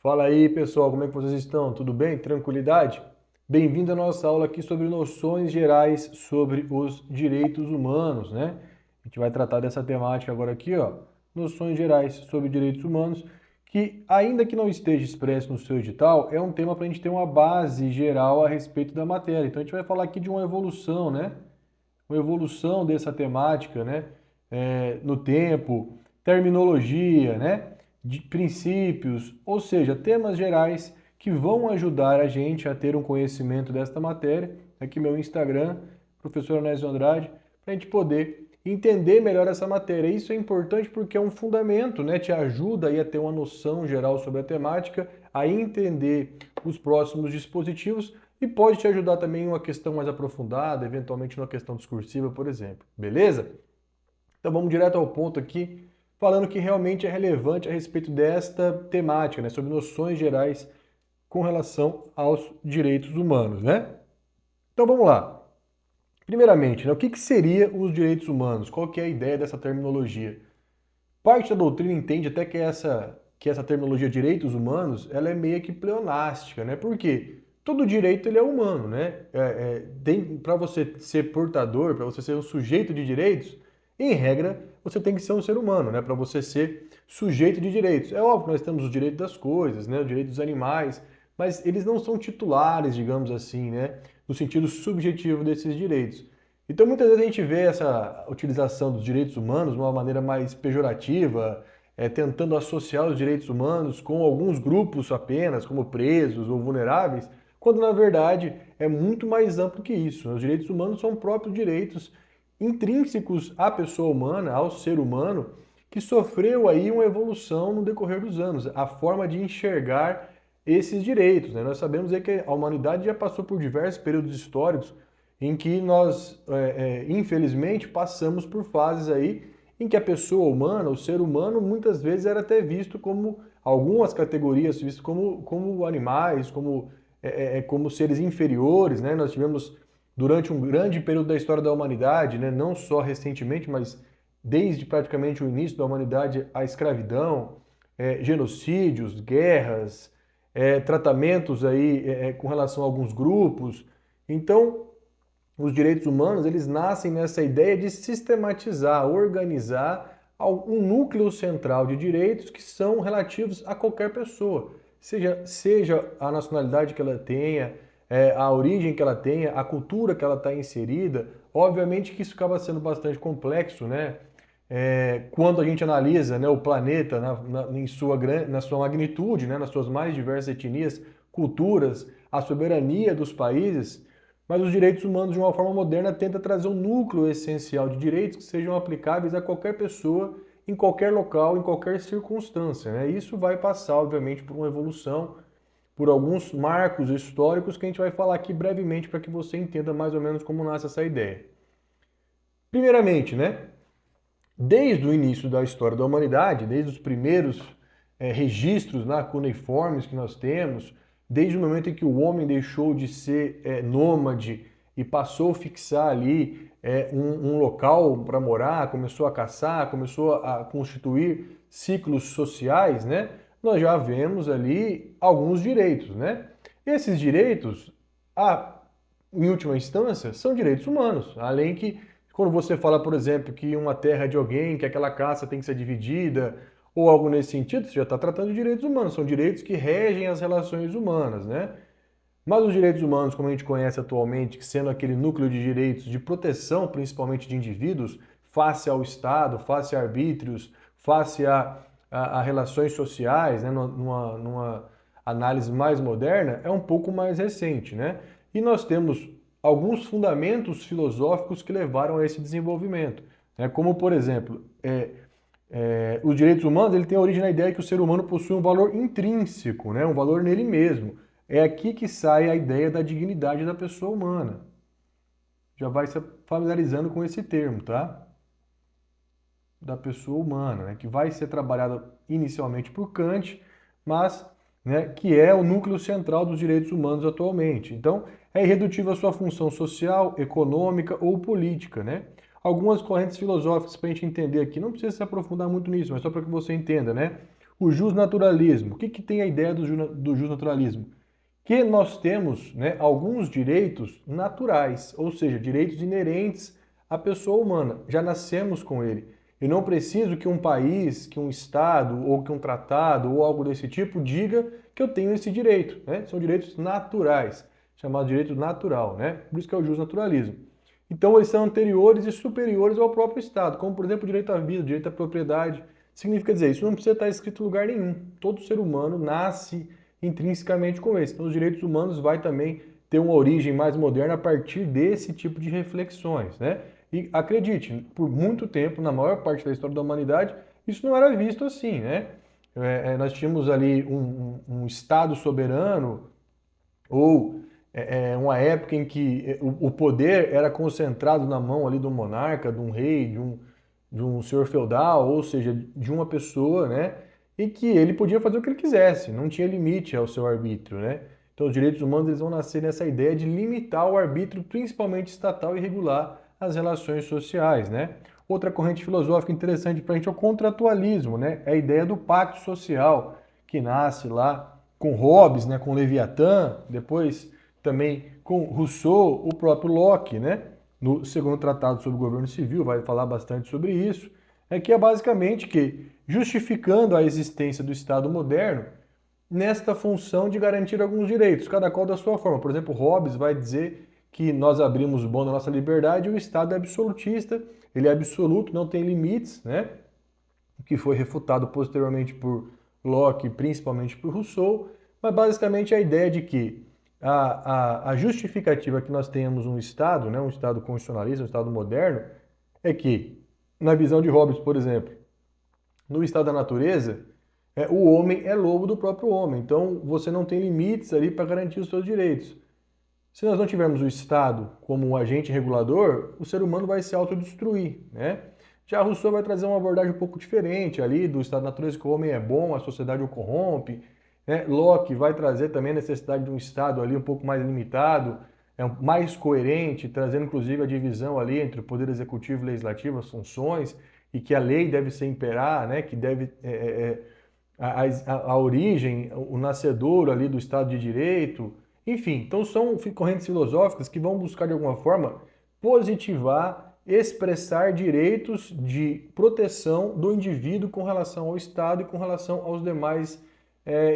Fala aí, pessoal, como é que vocês estão? Tudo bem? Tranquilidade? Bem-vindo à nossa aula aqui sobre noções gerais sobre os direitos humanos, né? A gente vai tratar dessa temática agora aqui, ó, noções gerais sobre direitos humanos, que ainda que não esteja expresso no seu edital, é um tema para a gente ter uma base geral a respeito da matéria. Então a gente vai falar aqui de uma evolução, né? Uma evolução dessa temática, né? No tempo, terminologia, né? De princípios, ou seja, temas gerais que vão ajudar a gente a ter um conhecimento desta matéria. Aqui meu Instagram, professor Anésio Andrade, para a gente poder entender melhor essa matéria. Isso é importante porque é um fundamento, né? Te ajuda aí a ter uma noção geral sobre a temática, a entender os próximos dispositivos e pode te ajudar também em uma questão mais aprofundada, eventualmente numa questão discursiva, por exemplo. Beleza? Então vamos direto ao ponto aqui, falando que realmente é relevante a respeito desta temática, né, sobre noções gerais com relação aos direitos humanos, né? Então vamos lá. Primeiramente, né, o que seria os direitos humanos? Qual que é a ideia dessa terminologia? Parte da doutrina entende até que essa terminologia direitos humanos, ela é meio que pleonástica, né? Por quê? Todo direito ele é humano, né? Para você ser portador, para você ser um sujeito de direitos, em regra, você tem que ser um ser humano, né? Para você ser sujeito de direitos. É óbvio que nós temos os direitos das coisas, né? O direito dos animais, mas eles não são titulares, digamos assim, né? No sentido subjetivo desses direitos. Então, muitas vezes a gente vê essa utilização dos direitos humanos de uma maneira mais pejorativa, tentando associar os direitos humanos com alguns grupos apenas, como presos ou vulneráveis, quando na verdade é muito mais amplo que isso. Os direitos humanos são próprios direitos intrínsecos à pessoa humana, ao ser humano, que sofreu aí uma evolução no decorrer dos anos, a forma de enxergar esses direitos, né? Nós sabemos aí que a humanidade já passou por diversos períodos históricos em que nós, infelizmente, passamos por fases aí em que a pessoa humana, o ser humano, muitas vezes era até visto como, algumas categorias, visto como animais, como seres inferiores, né? Nós tivemos, durante um grande período da história da humanidade, né, não só recentemente, mas desde praticamente o início da humanidade, a escravidão, genocídios, guerras, tratamentos aí com relação a alguns grupos. Então, os direitos humanos, eles nascem nessa ideia de sistematizar, organizar um núcleo central de direitos que são relativos a qualquer pessoa, seja a nacionalidade que ela tenha, a origem que ela tenha, a cultura que ela está inserida. Obviamente que isso acaba sendo bastante complexo, né? Quando a gente analisa, né, o planeta na sua magnitude, né, nas suas mais diversas etnias, culturas, a soberania dos países, mas os direitos humanos, de uma forma moderna, tenta trazer um núcleo essencial de direitos que sejam aplicáveis a qualquer pessoa, em qualquer local, em qualquer circunstância, né? Isso vai passar, obviamente, por uma evolução, por alguns marcos históricos que a gente vai falar aqui brevemente para que você entenda mais ou menos como nasce essa ideia. Primeiramente, né? Desde o início da história da humanidade, desde os primeiros registros cuneiformes que nós temos, desde o momento em que o homem deixou de ser nômade e passou a fixar ali um local para morar, começou a caçar, começou a constituir ciclos sociais, né? Nós já vemos ali alguns direitos, né? Esses direitos, em última instância, são direitos humanos, além que quando você fala, por exemplo, que uma terra é de alguém, que aquela caça tem que ser dividida, ou algo nesse sentido, você já está tratando de direitos humanos. São direitos que regem as relações humanas, né? Mas os direitos humanos, como a gente conhece atualmente, sendo aquele núcleo de direitos de proteção, principalmente de indivíduos, face ao Estado, face a arbítrios, face a relações sociais, né? Numa análise mais moderna, é um pouco mais recente, né? E nós temos alguns fundamentos filosóficos que levaram a esse desenvolvimento, né? Como, por exemplo, os direitos humanos ele tem origem na ideia que o ser humano possui um valor intrínseco, né? Um valor nele mesmo. É aqui que sai a ideia da dignidade da pessoa humana. Já vai se familiarizando com esse termo, tá? Da pessoa humana, né? Que vai ser trabalhada inicialmente por Kant, mas né, que é o núcleo central dos direitos humanos atualmente. Então, é irredutível a sua função social, econômica ou política, né? Algumas correntes filosóficas para a gente entender aqui, não precisa se aprofundar muito nisso, mas só para que você entenda, né? o justnaturalismo. O que tem a ideia do justnaturalismo? Que nós temos, né, alguns direitos naturais, ou seja, direitos inerentes à pessoa humana. Já nascemos com ele. Eu não preciso que um país, que um estado, ou que um tratado, ou algo desse tipo, diga que eu tenho esse direito, né? São direitos naturais, chamado direito natural, né? Por isso que é o justnaturalismo. Então, eles são anteriores e superiores ao próprio Estado, como, por exemplo, o direito à vida, o direito à propriedade. Significa dizer, isso não precisa estar escrito em lugar nenhum. Todo ser humano nasce intrinsecamente com esse. Então, os direitos humanos vai também ter uma origem mais moderna a partir desse tipo de reflexões, né? E acredite, por muito tempo, na maior parte da história da humanidade, isso não era visto assim, né? Nós tínhamos ali um Estado soberano ou uma época em que o poder era concentrado na mão ali do monarca, de um rei, de um senhor feudal, ou seja, de uma pessoa, né? E que ele podia fazer o que ele quisesse, não tinha limite ao seu arbítrio, né? Então os direitos humanos eles vão nascer nessa ideia de limitar o arbítrio, principalmente estatal, e regular as relações sociais, né? Outra corrente filosófica interessante para a gente é o contratualismo, né? É a ideia do pacto social que nasce lá com Hobbes, né? Com Leviatã, depois também com Rousseau, o próprio Locke, né? No segundo tratado sobre o governo civil, vai falar bastante sobre isso, é que é basicamente que, justificando a existência do Estado moderno, nesta função de garantir alguns direitos, cada qual da sua forma. Por exemplo, Hobbes vai dizer que nós abrimos mão da nossa liberdade e o Estado é absolutista, ele é absoluto, não tem limites, né? O que foi refutado posteriormente por Locke, principalmente por Rousseau, mas basicamente a ideia de que a justificativa que nós tenhamos um Estado, né, um Estado constitucionalista, um Estado moderno, é que, na visão de Hobbes, por exemplo, no estado da natureza, o homem é lobo do próprio homem. Então, você não tem limites ali para garantir os seus direitos. Se nós não tivermos o Estado como um agente regulador, o ser humano vai se autodestruir, né? Já Rousseau vai trazer uma abordagem um pouco diferente ali do estado da natureza, que o homem é bom, a sociedade o corrompe, né? Locke vai trazer também a necessidade de um Estado ali um pouco mais limitado, mais coerente, trazendo inclusive a divisão ali entre o poder executivo e legislativo, as funções, e que a lei deve ser imperar, né? Que deve a origem, o nascedouro ali do Estado de Direito, enfim, então são correntes filosóficas que vão buscar de alguma forma positivar, expressar direitos de proteção do indivíduo com relação ao Estado e com relação aos demais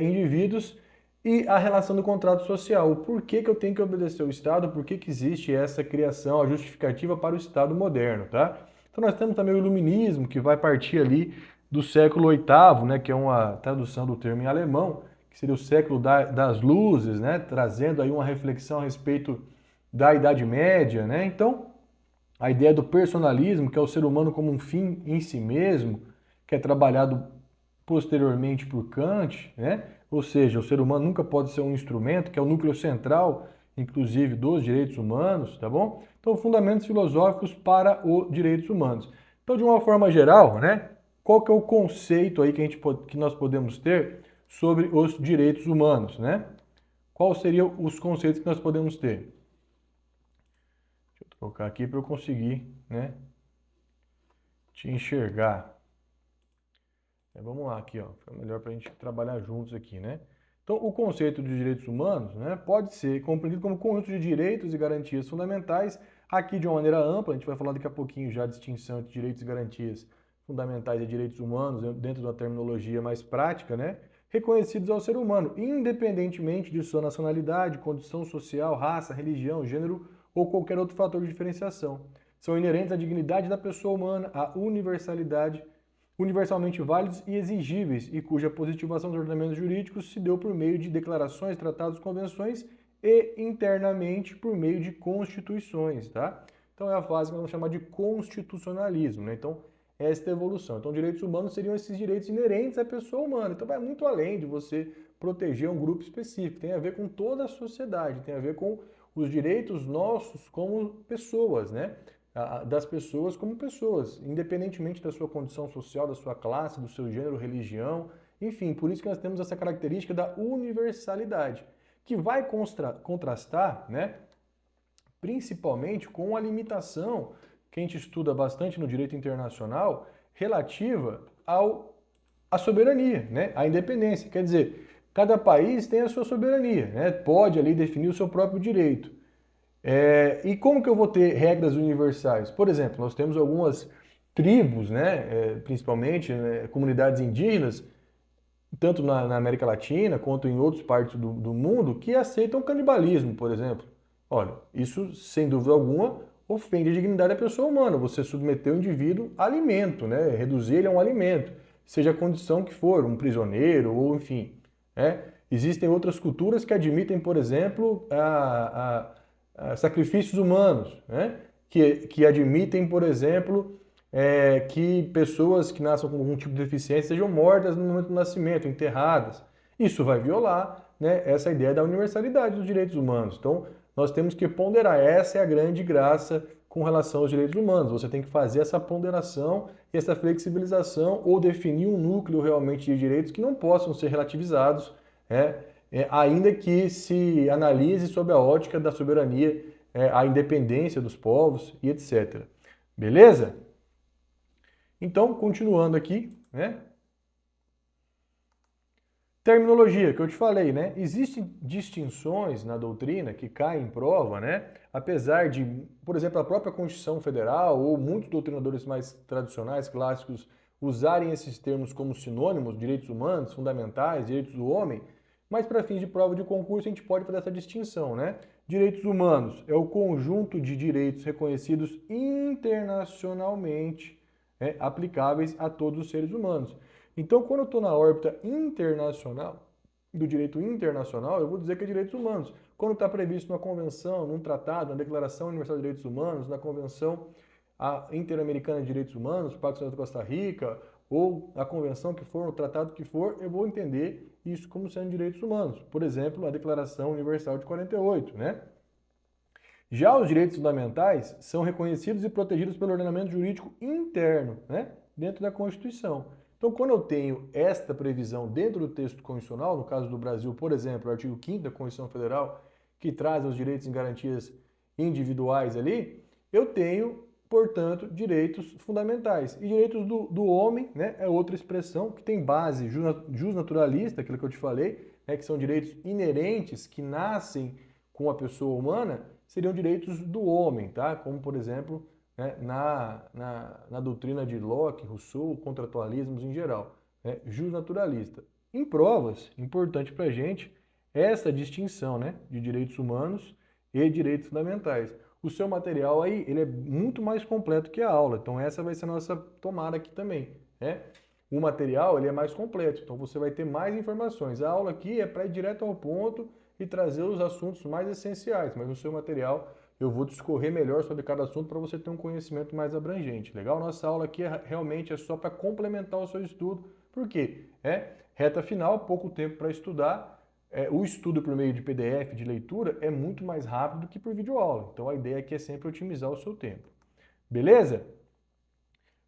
indivíduos e a relação do contrato social. O porquê que eu tenho que obedecer ao Estado, por que existe essa criação, a justificativa para o Estado moderno, tá? Então nós temos também o iluminismo, que vai partir ali do século VIII, né, que é uma tradução do termo em alemão, que seria o século das luzes, né, trazendo aí uma reflexão a respeito da Idade Média, né? Então, a ideia do personalismo, que é o ser humano como um fim em si mesmo, que é trabalhado posteriormente por Kant, né? Ou seja, o ser humano nunca pode ser um instrumento, que é o núcleo central, inclusive, dos direitos humanos, tá bom? Então, fundamentos filosóficos para os direitos humanos. Então, de uma forma geral, né? Qual que é o conceito aí que nós podemos ter sobre os direitos humanos, né? Quais seriam os conceitos que nós podemos ter? Deixa eu trocar aqui para eu conseguir, né, te enxergar. Vamos lá aqui, ó, fica melhor para a gente trabalhar juntos aqui, né? Então, o conceito de direitos humanos, né, pode ser compreendido como conjunto de direitos e garantias fundamentais, aqui de uma maneira ampla, a gente vai falar daqui a pouquinho já a distinção entre direitos e garantias fundamentais e direitos humanos, dentro de uma terminologia mais prática, né, reconhecidos ao ser humano, independentemente de sua nacionalidade, condição social, raça, religião, gênero ou qualquer outro fator de diferenciação. São inerentes à dignidade da pessoa humana, à universalidade, universalmente válidos e exigíveis, e cuja positivação dos ordenamentos jurídicos se deu por meio de declarações, tratados, convenções e internamente por meio de constituições, tá? Então é a fase que nós vamos chamar de constitucionalismo, né? Então, esta evolução. Então, direitos humanos seriam esses direitos inerentes à pessoa humana. Então, vai muito além de você proteger um grupo específico. Tem a ver com toda a sociedade, tem a ver com os direitos nossos como pessoas, né? Das pessoas como pessoas, independentemente da sua condição social, da sua classe, do seu gênero, religião, enfim, por isso que nós temos essa característica da universalidade, que vai contrastar, né, principalmente com a limitação que a gente estuda bastante no direito internacional relativa ao a soberania, né? A independência. Quer dizer, cada país tem a sua soberania, né? Pode ali definir o seu próprio direito. E como que eu vou ter regras universais? Por exemplo, nós temos algumas tribos, né? Principalmente, né, comunidades indígenas, tanto na América Latina quanto em outras partes do mundo, que aceitam canibalismo, por exemplo. Olha, isso, sem dúvida alguma, ofende a dignidade da pessoa humana. Você submeter o indivíduo a alimento, né? Reduzir ele a um alimento, seja a condição que for, um prisioneiro ou enfim. Né? Existem outras culturas que admitem, por exemplo, sacrifícios humanos, né? Que admitem, por exemplo, que pessoas que nasçam com algum tipo de deficiência sejam mortas no momento do nascimento, enterradas. Isso vai violar, né, essa ideia da universalidade dos direitos humanos. Então, nós temos que ponderar. Essa é a grande graça com relação aos direitos humanos. Você tem que fazer essa ponderação e essa flexibilização ou definir um núcleo realmente de direitos que não possam ser relativizados, ainda que se analise sob a ótica da soberania, a independência dos povos e etc. Beleza? Então, continuando aqui, né? Terminologia, que eu te falei, né? Existem distinções na doutrina que caem em prova, né? Apesar de, por exemplo, a própria Constituição Federal ou muitos doutrinadores mais tradicionais, clássicos, usarem esses termos como sinônimos, direitos humanos, fundamentais, direitos do homem, mas para fins de prova de concurso a gente pode fazer essa distinção, né? Direitos humanos é o conjunto de direitos reconhecidos internacionalmente, aplicáveis a todos os seres humanos. Então, quando eu estou na órbita internacional, do direito internacional, eu vou dizer que é direitos humanos. Quando está previsto numa convenção, num tratado, na Declaração Universal de Direitos Humanos, na Convenção Interamericana de Direitos Humanos, Pacto de Costa Rica, ou a convenção que for, o tratado que for, eu vou entender isso como sendo direitos humanos. Por exemplo, a Declaração Universal de 48, né? Já os direitos fundamentais são reconhecidos e protegidos pelo ordenamento jurídico interno, né? Dentro da Constituição. Então, quando eu tenho esta previsão dentro do texto constitucional, no caso do Brasil, por exemplo, o artigo 5º da Constituição Federal, que traz os direitos e garantias individuais ali, eu tenho, portanto, direitos fundamentais. E direitos do homem, né, é outra expressão que tem base justnaturalista, aquilo que eu te falei, né, que são direitos inerentes que nascem com a pessoa humana, seriam direitos do homem, tá? Como, por exemplo, né, na doutrina de Locke, Rousseau, contratualismos em geral, né, justnaturalista. Em provas, importante para a gente essa distinção, né, de direitos humanos e direitos fundamentais. O seu material aí, ele é muito mais completo que a aula, então essa vai ser a nossa tomada aqui também, né? O material, ele é mais completo, então você vai ter mais informações. A aula aqui é para ir direto ao ponto e trazer os assuntos mais essenciais, mas no seu material eu vou discorrer melhor sobre cada assunto para você ter um conhecimento mais abrangente, legal? Nossa aula aqui realmente é só para complementar o seu estudo, porque reta final, pouco tempo para estudar, o estudo por meio de PDF, de leitura, é muito mais rápido do que por videoaula, então a ideia aqui é sempre otimizar o seu tempo, beleza?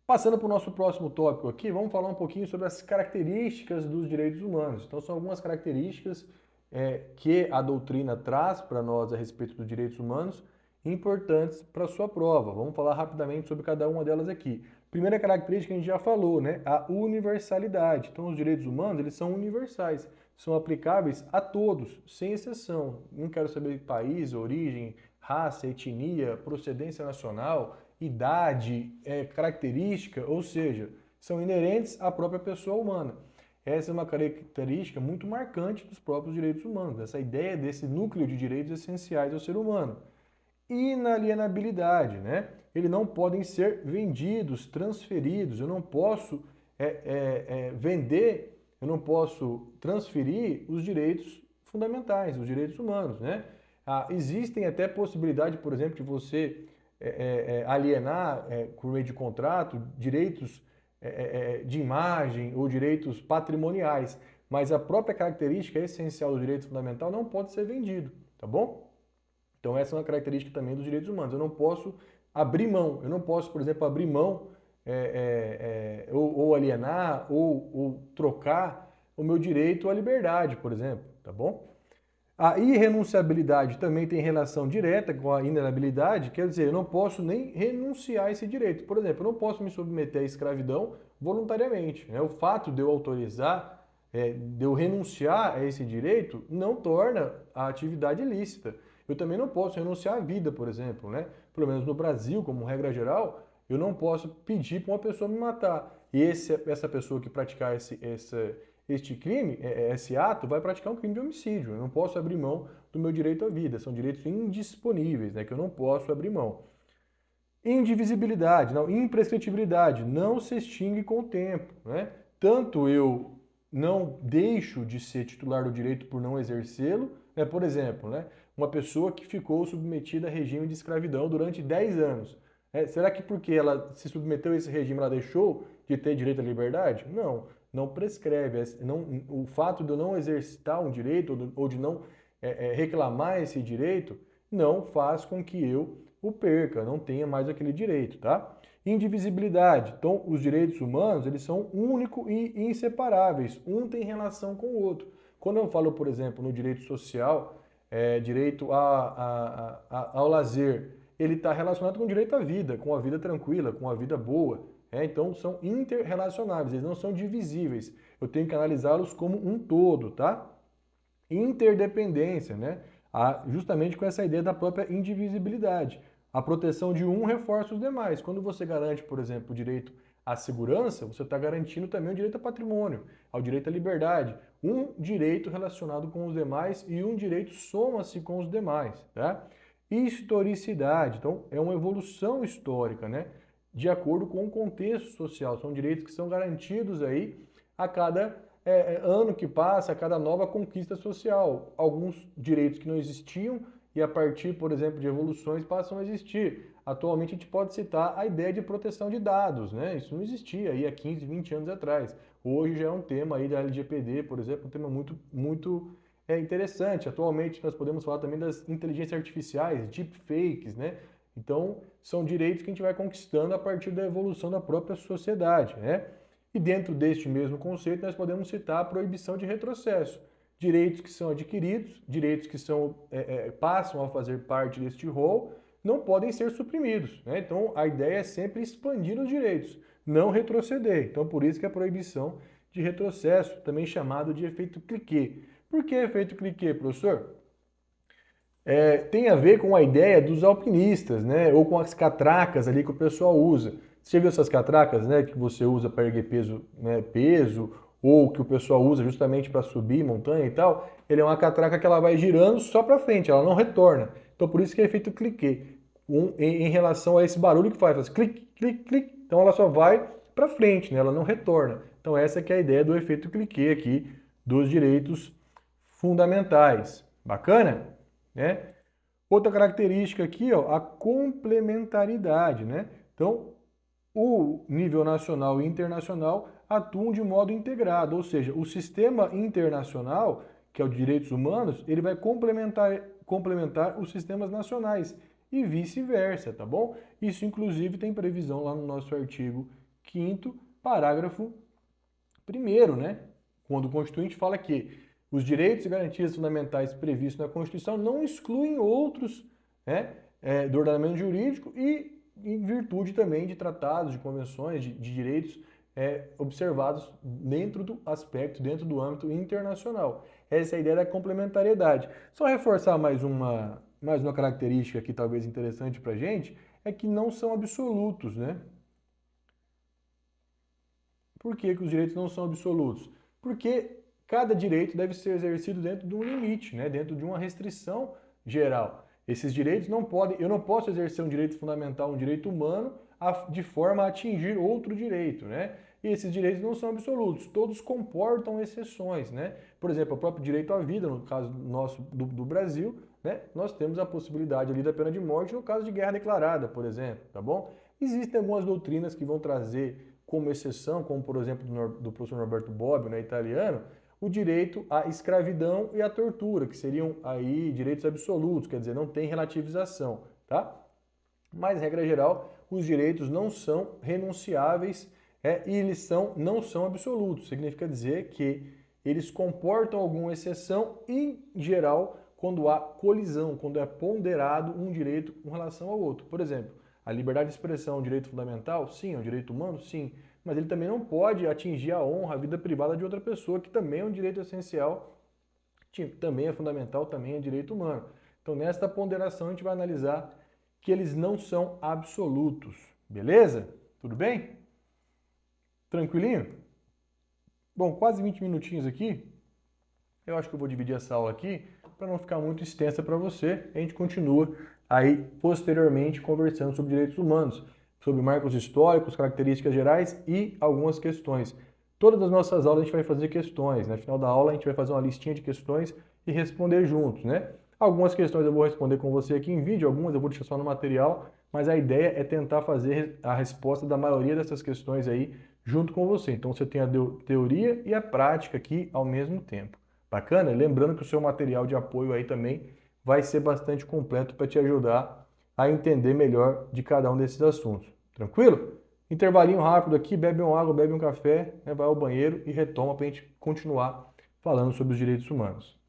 Passando para o nosso próximo tópico aqui, vamos falar um pouquinho sobre as características dos direitos humanos. Então são algumas características que a doutrina traz para nós a respeito dos direitos humanos, importantes para a sua prova. Vamos falar rapidamente sobre cada uma delas aqui. Primeira característica que a gente já falou, né? A universalidade. Então, os direitos humanos, eles são universais, são aplicáveis a todos, sem exceção. Não quero saber de país, origem, raça, etnia, procedência nacional, idade, característica, ou seja, são inerentes à própria pessoa humana. Essa é uma característica muito marcante dos próprios direitos humanos, essa ideia desse núcleo de direitos essenciais ao ser humano. Inalienabilidade, né? Eles não podem ser vendidos, transferidos. Eu não posso vender, eu não posso transferir os direitos fundamentais, os direitos humanos, né? Existem até possibilidade, por exemplo, de você alienar, por meio de contrato, direitos de imagem ou direitos patrimoniais, mas a própria característica essencial do direito fundamental não pode ser vendido, tá bom? Então essa é uma característica também dos direitos humanos. Eu não posso abrir mão, eu não posso, por exemplo, abrir mão ou alienar ou trocar o meu direito à liberdade, por exemplo, tá bom? A irrenunciabilidade também tem relação direta com a inalienabilidade, quer dizer, eu não posso nem renunciar a esse direito. Por exemplo, eu não posso me submeter à escravidão voluntariamente, né? O fato de eu autorizar, de eu renunciar a esse direito, não torna a atividade ilícita. Eu também não posso renunciar à vida, por exemplo, né? Pelo menos no Brasil, como regra geral, eu não posso pedir para uma pessoa me matar. E essa pessoa que praticar este crime, esse ato, vai praticar um crime de homicídio. Eu não posso abrir mão do meu direito à vida. São direitos indisponíveis, né, que eu não posso abrir mão. Indivisibilidade, não, imprescritibilidade, não se extingue com o tempo. Né? Tanto eu não deixo de ser titular do direito por não exercê-lo, né? Por exemplo, né, uma pessoa que ficou submetida a regime de escravidão durante 10 anos. Será que porque ela se submeteu a esse regime ela deixou de ter direito à liberdade? Não, não prescreve. Não, o fato de eu não exercitar um direito ou de não reclamar esse direito não faz com que eu o perca, não tenha mais aquele direito, tá? Indivisibilidade. Então, os direitos humanos, eles são únicos e inseparáveis. Um tem relação com o outro. Quando eu falo, por exemplo, no direito social, direito ao lazer, ele está relacionado com o direito à vida, com a vida tranquila, com a vida boa. Então, são interrelacionáveis, eles não são divisíveis. Eu tenho que analisá-los como um todo, tá? Interdependência, né? Justamente com essa ideia da própria indivisibilidade. A proteção de um reforça os demais. Quando você garante, por exemplo, o direito à segurança, você está garantindo também o direito ao patrimônio, ao direito à liberdade. Um direito relacionado com os demais e um direito soma-se com os demais, tá? Historicidade, então é uma evolução histórica, né? De acordo com o contexto social. São direitos que são garantidos aí a cada ano que passa, a cada nova conquista social. Alguns direitos que não existiam e a partir, por exemplo, de evoluções passam a existir. Atualmente a gente pode citar a ideia de proteção de dados, né? Isso não existia aí há 15, 20 anos atrás. Hoje já é um tema aí da LGPD, por exemplo, um tema muito interessante. Atualmente nós podemos falar também das inteligências artificiais, deepfakes, né? Então, são direitos que a gente vai conquistando a partir da evolução da própria sociedade, né? E dentro deste mesmo conceito, nós podemos citar a proibição de retrocesso. Direitos que são adquiridos, direitos que passam a fazer parte deste rol, não podem ser suprimidos, né? Então, a ideia é sempre expandir os direitos, não retroceder. Então, por isso que a proibição de retrocesso, também chamado de efeito cliquet. Por que efeito cliquet, professor? Tem a ver com a ideia dos alpinistas, né? Ou com as catracas ali que o pessoal usa. Você já viu essas catracas, né? Que você usa para erguer peso, né? Peso, ou que o pessoal usa justamente para subir montanha e tal. Ele é uma catraca que ela vai girando só para frente, ela não retorna. Então por isso que é efeito cliquet. Em relação a esse barulho que faz clique, clique, clique. Então ela só vai para frente, né? Ela não retorna. Então essa que é a ideia do efeito cliquet aqui dos direitos fundamentais. Bacana? Né? Outra característica aqui, ó, a complementaridade, né? Então, o nível nacional e internacional atuam de modo integrado, ou seja, o sistema internacional, que é o de direitos humanos, ele vai complementar os sistemas nacionais e vice-versa, tá bom? Isso, inclusive, tem previsão lá no nosso artigo 5º, parágrafo 1º, né? Quando o Constituinte fala que os direitos e garantias fundamentais previstos na Constituição não excluem outros, né, do ordenamento jurídico e em virtude também de tratados, de convenções, de direitos observados dentro do aspecto, dentro do âmbito internacional. Essa é a ideia da complementariedade. Só reforçar mais uma característica aqui talvez interessante para a gente, é que não são absolutos, né? Por que os direitos não são absolutos? Porque cada direito deve ser exercido dentro de um limite, né? Dentro de uma restrição geral. Esses direitos não podem, eu não posso exercer um direito fundamental, um direito humano, de forma a atingir outro direito, né? E esses direitos não são absolutos, todos comportam exceções, né? Por exemplo, o próprio direito à vida, no caso nosso do Brasil, né? Nós temos a possibilidade ali da pena de morte no caso de guerra declarada, por exemplo, tá bom? Existem algumas doutrinas que vão trazer como exceção, como por exemplo do professor Norberto Bobbio, né, italiano, o direito à escravidão e à tortura, que seriam aí direitos absolutos, quer dizer, não tem relativização, tá? Mas, regra geral, os direitos não são renunciáveis e eles não são absolutos. Significa dizer que eles comportam alguma exceção e, em geral, quando há colisão, quando é ponderado um direito com relação ao outro. Por exemplo, a liberdade de expressão é um direito fundamental? Sim. É um direito humano? Sim. Mas ele também não pode atingir a honra, a vida privada de outra pessoa, que também é um direito essencial, também é fundamental, também é direito humano. Então, nesta ponderação, a gente vai analisar que eles não são absolutos. Beleza? Tudo bem? Tranquilinho? Bom, quase 20 minutinhos aqui. Eu acho que eu vou dividir essa aula aqui para não ficar muito extensa para você. A gente continua aí posteriormente conversando sobre direitos humanos, sobre marcos históricos, características gerais e algumas questões. Todas as nossas aulas a gente vai fazer questões. No final da aula a gente vai fazer uma listinha de questões e responder juntos, né? Algumas questões eu vou responder com você aqui em vídeo, algumas eu vou deixar só no material, mas a ideia é tentar fazer a resposta da maioria dessas questões aí junto com você. Então você tem a teoria e a prática aqui ao mesmo tempo. Bacana? Lembrando que o seu material de apoio aí também vai ser bastante completo para te ajudar a entender melhor de cada um desses assuntos. Tranquilo? Intervalinho rápido aqui, bebe uma água, bebe um café, vai ao banheiro e retoma para a gente continuar falando sobre os direitos humanos.